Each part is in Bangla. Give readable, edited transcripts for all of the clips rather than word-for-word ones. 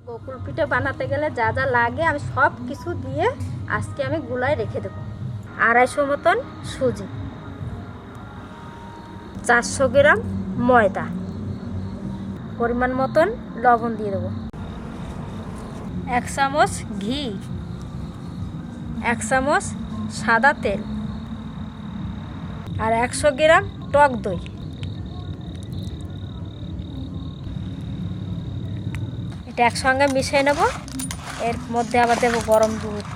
গোকুল পিঠা বানাতে গেলে যা যা লাগে আমি সব কিছু দিয়ে আজকে আমি গুলায় রেখে দেবো। 250 মতন সুজি, 400 গ্রাম ময়দা, পরিমাণ মতন লবণ দিয়ে দেবো, 1 চামচ ঘি, 1 চামচ সাদা তেল আর 100 গ্রাম টক দই। এটা একসঙ্গে মিশিয়ে নেব। এর মধ্যে আবার দেবো গরম দুধ।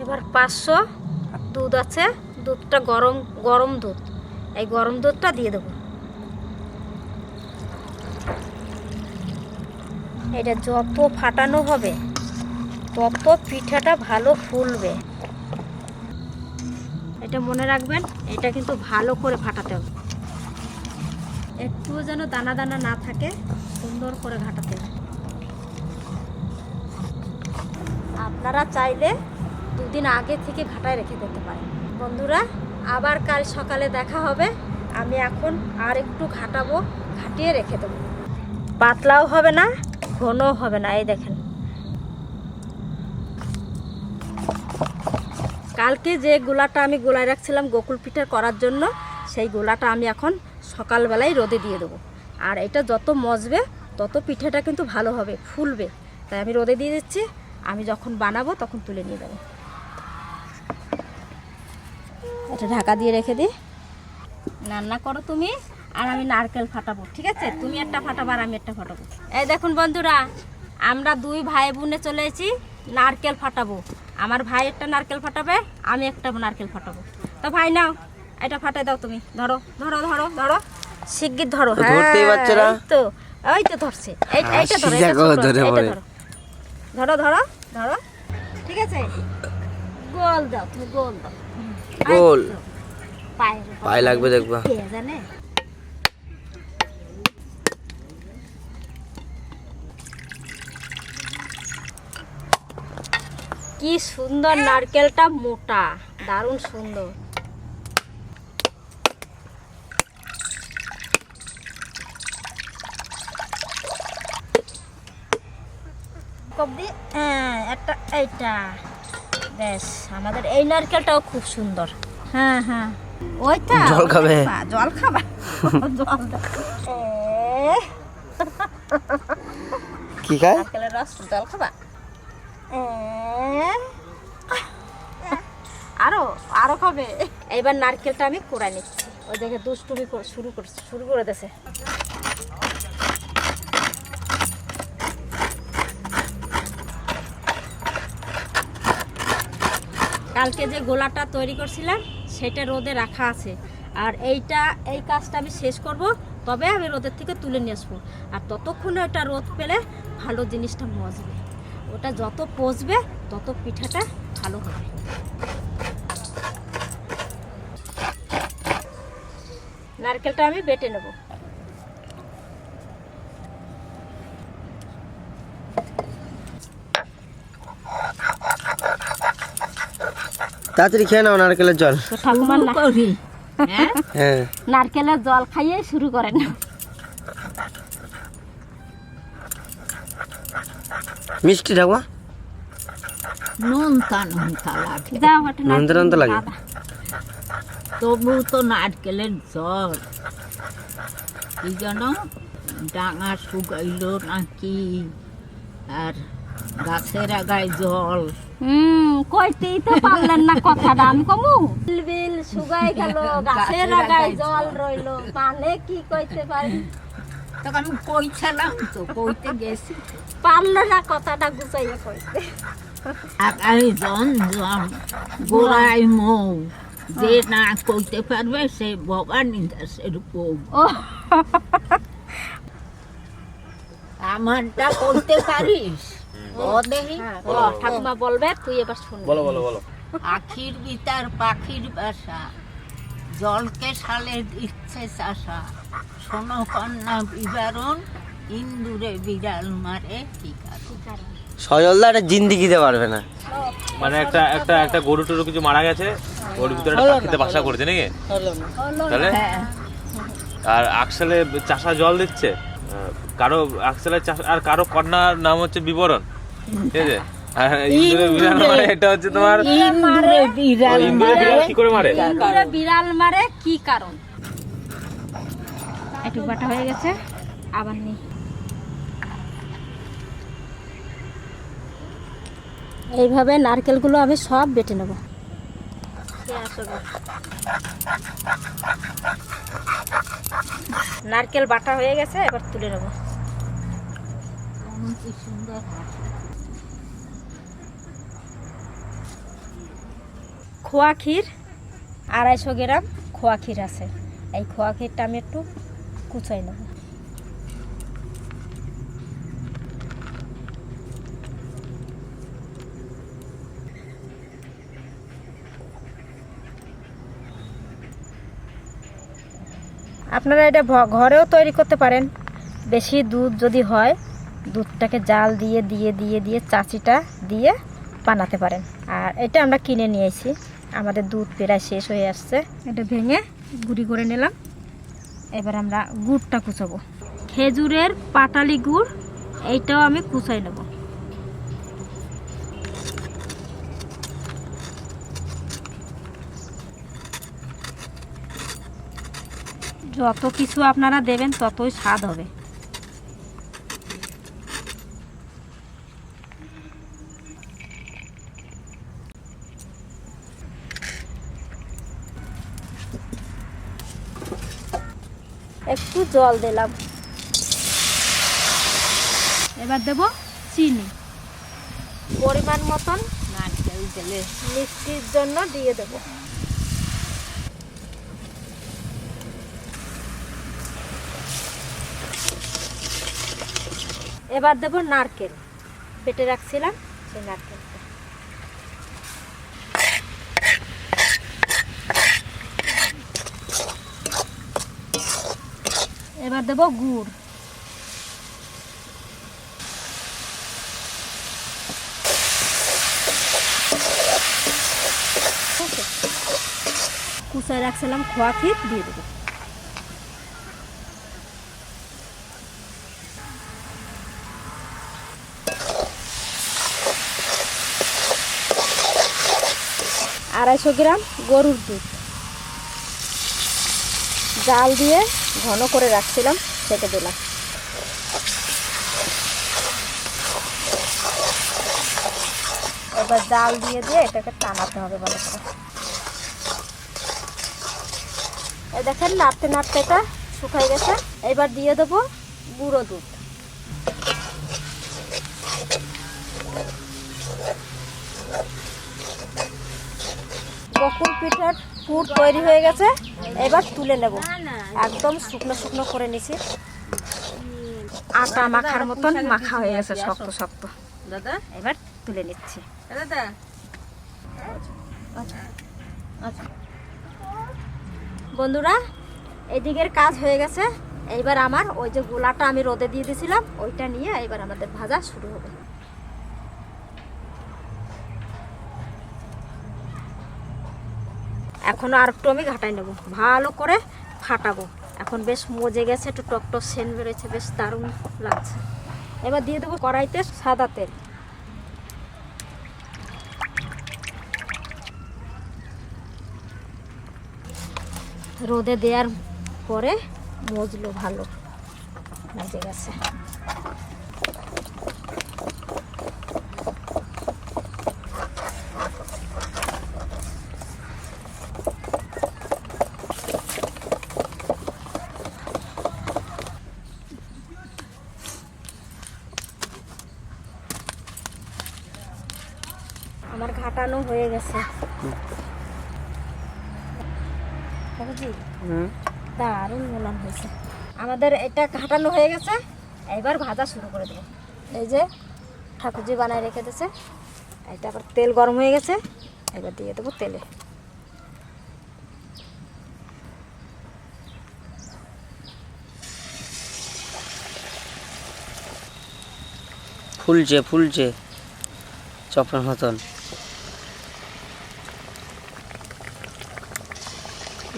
এবার 500 দুধ আছে, দুধটা গরম দুধ, এই গরম দুধটা দিয়ে দেবো। এটা যত ফাটানো হবে তত পিঠাটা ভালো ফুলবে। এটা মনে রাখবেন, এটা কিন্তু ভালো করে ফাটাতে হবে, একটুও যেন দানা দানা না থাকে, সুন্দর করে ঘাটাতে হবে। আপনারা চাইলে 2 দিন আগে থেকে ঘাটায় রেখে দিতে পারেন। বন্ধুরা, আবার কাল সকালে দেখা হবে। আমি এখন আর একটু ঘাটাবো, ঘাটিয়ে রেখে দেবো। পাতলাও হবে না, ঘনও হবে না। এই দেখেন, কালকে যে গোলাটা আমি গোলায় রাখছিলাম গোকুল পিঠা করার জন্য, সেই গোলাটা আমি এখন সকালবেলায় রোদে দিয়ে দেবো। আর এটা যত মজবে তত পিঠাটা কিন্তু ভালো হবে, ফুলবে। তাই আমি রোদে দিয়ে দিচ্ছি, আমি যখন বানাবো তখন তুলে নিয়ে যাবো। এটা ঢাকা দিয়ে রেখে দিই। রান্না করো তুমি, আর আমি নারকেল ফাটাবো, ঠিক আছে? তুমি একটা ফাটাবো আর আমি একটা ফাটাবো। এই দেখুন বন্ধুরা, আমরা 2 ভাই বোনে চলে এসেছি নারকেল ফাটাবো। আমার ভাই একটা নারকেল ফাটাবে, আমি একটা নারকেল ফাটাবো। তো ভাই নাও, এটা ফাটাই দাও তুমি। ধরো ধরো ধরো ধরো, শিগগির ধরো। হ্যাঁ, তো ওই তো ধরছে। এইটা ধরো, ধরো ধরো ধরো, ঠিক আছে? গোল দাও তুমি, গোল দাও। গোল পায়ে লাগবে, দেখবা কে জানে। কি সুন্দর নারকেলটা, মোটা, দারুণ সুন্দর। একটা এইটা বেশ, আমাদের এই নারকেলটাও খুব সুন্দর। হ্যাঁ হ্যাঁ, ওইটা জল খাবে, জল খাবা, জল কি খায়? নারকেলের রস, জল খাবা। আরো খাবে। এইবার নারকেলটা আমি কোড়াই নিচ্ছি। ওই দেখে দুষ্টুমি শুরু করে দিয়েছে। কালকে যে গোলাটা তৈরি করছিলাম সেটা রোদে রাখা আছে, আর এই কাজটা আমি শেষ করব, তবে আমি রোদের থেকে তুলে নিয়ে আসবো। আর ততক্ষণে ওটা রোদ পেলে ভালো জিনিসটা মজবে। ওটা যত পচবে তত পিঠাটা ভালো হবে। নারকেলটা আমি বেটে নেব। তাড়াতাড়ি খেয়ে নাও নারকেলের জল। ঠাকুমার নারকেলের জল খাইয়ে শুরু করেন। মিষ্টি ঠাকুমা, নুন লাগে, তবু তো নারকেলের জল কি যেন ডাঙা শুকাইলো নাকি, আর গাছের আগায় জল। কইতেই তো পারলেন না কথাটা। আমি কমু বিল শুকাই গেল, গাছের আগায় জল রইলো, মানে কি কইতে পারি? তখন আমি কইছিলাম তো, কইতে গেছি, পারলো না কথাটা গুছাইয়া কইতে। আগায় জন গোড়ায় মৌ, যে না কইতে পারবে সে ভবানী দাসের বউ। আমারটা কইতে পারিস? ঠাকুমা বলবে, তুই এবার শুন। বলো বলো বলো। আখির বিতার পাখির বাসা, জলকে সালে দিচ্ছে চাষা, শোনো কন্যা বিবরণ, ইন্দুরে বিড়াল মারে কি কারণ? সজলদা এটা জিন্দিগি দিতে পারবে না। মানে একটা গরু টরু কিছু মারা গেছে, ওর ভিতরে একটা পাখিতে বাসা করেছে নাকি? তাহলে আর আকশালে চাষা জল দিচ্ছে, কারো আকশালে চাষ, আর কারো কন্যার নাম হচ্ছে বিবরণ, ঠিক আছে। আর ইন্দুরে বিড়াল মারে, এটা হচ্ছে তোমার ইন্দুরে বিড়াল ইন্দুরে বিড়াল কি করে মারে? ইন্দুরে বিড়াল মারে কি কারণ? একটু বাটা হয়ে গেছে, আবার নেই। এইভাবে নারকেলগুলো আমি সব বেটে নেব। নারকেল বাটা হয়ে গেছে, এবার তুলে নেব। কি সুন্দর খোয়া ক্ষীর 250 গ্রাম খোয়া ক্ষীর আছে। এই খোয়া ক্ষীরটা আমি একটু কুচাই নেব। আপনারা এটা ঘরেও তৈরি করতে পারেন। বেশি দুধ যদি হয়, দুধটাকে জাল দিয়ে দিয়ে দিয়ে দিয়ে চাচিটা দিয়ে বানাতে পারেন। আর এটা আমরা কিনে নিয়ে এসেছি, আমাদের দুধ প্রায় শেষ হয়ে আসছে। এটা ভেঙে গুঁড়ি করে নিলাম। এবার আমরা গুড়টা কুচাবো। খেজুরের পাটালি গুড়, এইটাও আমি কুচাই নেব। যত কিছু আপনারা দেবেন ততই স্বাদ হবে। একটু জল দিলাম। এবার দেব চিনি পরিমাণ মতন, নারকেল দিলে মিষ্টির জন্য দিয়ে দেব। এবার দেব নারকেল, বেটে রাখছিলাম সেই নারকেলটা। এবার দেব গুড়। কুচায় রাখছিলাম খোয়া ক্ষীর দিয়ে দেবো। আড়াইশো গ্রাম গরুর দুধ জাল দিয়ে ঘন করে রাখছিলাম, সেটা দিলাম। এবার জাল দিয়ে দিয়ে এটাকে টানাতে হবে ভালো করে। এই দেখেন নাড়তে নাড়তে এটা শুকাই গেছে। এবার দিয়ে দেবো গুঁড়ো দুধ। বকুল পিঠার পুর তৈরি হয়ে গেছে, এবার তুলে নেব। একদম শুকনো শুকনো করে নিছি, আটা মাখার মতন মাখা হয়ে গেছে, শক্ত শক্ত। দাদা এবার তুলে নিচ্ছি। দাদা বন্ধুরা, এদিকের কাজ হয়ে গেছে। এইবার আমার ওই যে গোলাটা আমি রোদে দিয়ে দিয়েছিলাম, ওইটা নিয়ে এবার আমাদের ভাজা শুরু হবে। এখনো আর একটু আমি ঘাটাই নেব, ভালো করে ফাটাবো। এখন বেশ মজে গেছে, একটু টক টক সেন্ট বেরোচ্ছে, বেশ দারুণ লাগছে। এবার দিয়ে দেবো কড়াইতে সাদা তেল। রোদে দেওয়ার পরে মজলো, ভালো মজে গেছে। আমার ঘাটানো হয়ে গেছে। দারুণ মোলান হয়েছে। আমাদের এটা ঘাটানো হয়ে গেছে, এবার ভাজা শুরু করে দেবো। এই যে ঠাকুরজি বানায় রেখে দিয়েছে, এটা আবার তেল গরম হয়ে গেছে, এবার দিয়ে দেবো তেলে। ফুলছে ফুলছে চপের মতন।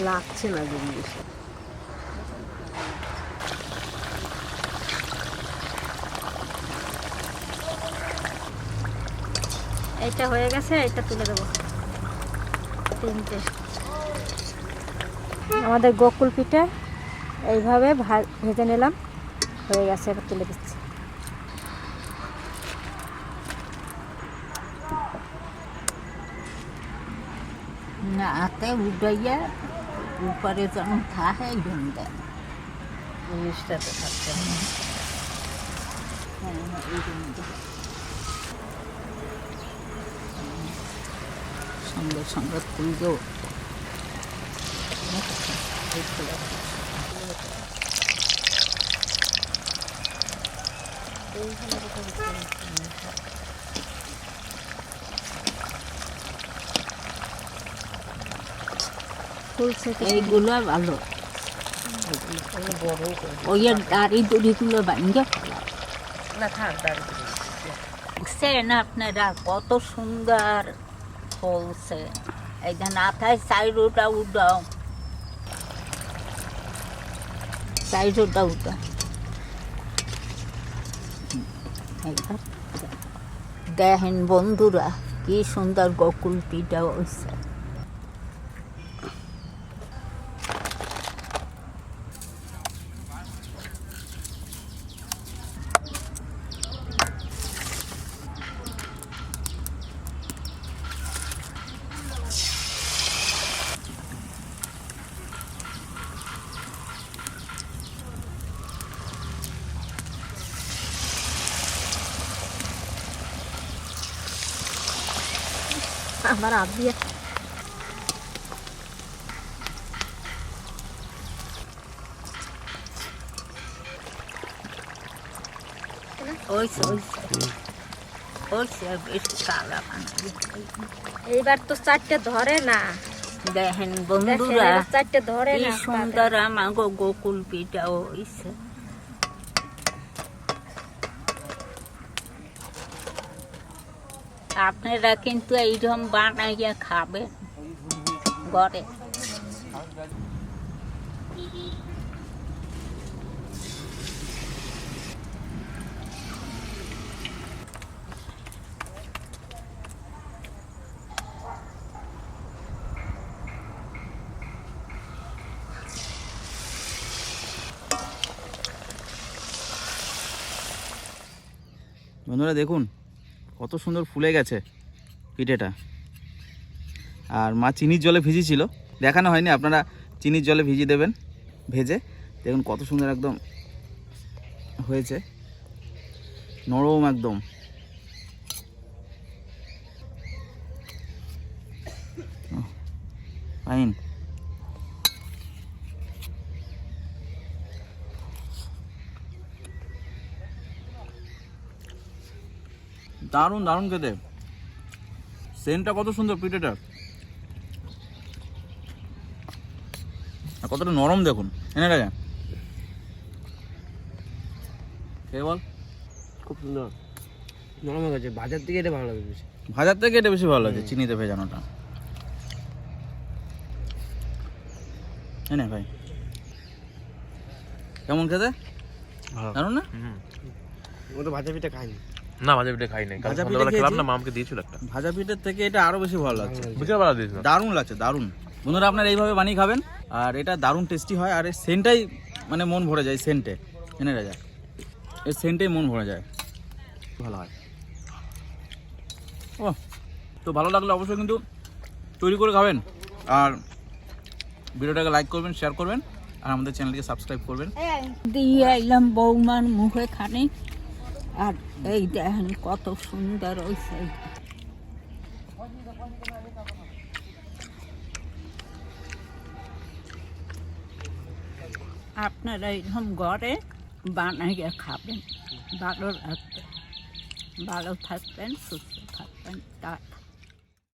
লাগছে না জিনিস। এটা হয়ে গেছে, এটা তুলে দেবো। তিনটে আমাদের গোকুল পিঠা এইভাবে ভেজে নিলাম, হয়ে গেছে, এবার তুলে দিচ্ছি। না হাতে উঠাইয়া উপরে যেন থাকে এই জন্য জিনিসটা তো থাকছে না। সঙ্গে সঙ্গে তুলবো। এইগুলো ভালো, ওই দাড়ি দড়িগুলো ভাঙে না থাক দাঁড়িয়ে। দেখছেন আপনারা কত সুন্দর ফলছে। এই যে নাথায় সাইডটা উঠাও, সাইডটা উঠাও। দেখেন বন্ধুরা কি সুন্দর গোকুল পিঠা হয়েছে। আমার হাত দিয়ে এইবার তো চারটে ধরে না। দেখেন বন্ধুরা চারটে ধরে কি না। সুন্দর আমাগো গোকুল পিঠা হইছে। আপনারা কিন্তু এইরকম বানাইয়া খাবেন ঘরে। বন্ধুরা দেখুন কত সুন্দর ফুলে গেছে পিঠেটা। আর মা চিনির জলে ভিজিয়েছিল, দেখানো হয়নি, আপনারা চিনির জলে ভিজিয়ে দেবেন, ভেজে দেখুন কত সুন্দর একদম হয়েছে, নরম একদম। ফাইন। দারুণ দারুণ খেতে, সেন্টটা কত সুন্দর পিঠেটার, আর কতটা নরম দেখুন। এনে রাখা খেয়ে বল, খুব সুন্দর নরম হয়ে গেছে। বাজার থেকে এটা ভালো লাগে বেশি, ভাজার থেকে এটা বেশি ভালো লাগে চিনিতে ভেজানোটা। এনে ভাই কেমন খেতে, জানুন না? ও তো ভাজা পিঠা খাইনি। না ভাজা পিঠা খাই নাই, কাল ভাজা পিঠা সন্ধ্যাবেলা খেলাম না, খেয়েছি। মা আমাকে দিয়েছিল একটা। ভাজা পিঠের থেকে এটা আরো বেশি ভালো লাগছে, বিকেলবেলা দিয়েছিল। দারুণ লাগছে, দারুণ। বন্ধুরা আপনারা এইভাবে বানিয়ে খাবেন, আর এটা দারুণ টেস্টি হয়। আর এর সেন্টটাই মানে মন ভরে যায়, সেন্টে এনে রাজা, এর সেন্টেই মন ভরে যায়, ভালো হয়। ও তো ভালো লাগলে অবশ্যই কিন্তু তৈরি করে খাবেন, আর ভিডিওটাকে লাইক করবেন, শেয়ার করবেন, আর আমাদের চ্যানেলকে সাবস্ক্রাইব করবেন। দিয়ে এলাম বৌমার মুখে খানি, আর এই দেখেন কত সুন্দর হয়েছে। আপনারা এরকম ঘরে বানাইয়া খাবেন, ভালো লাগবে। ভালো থাকবেন, সুস্থ থাকবেন। টাটা।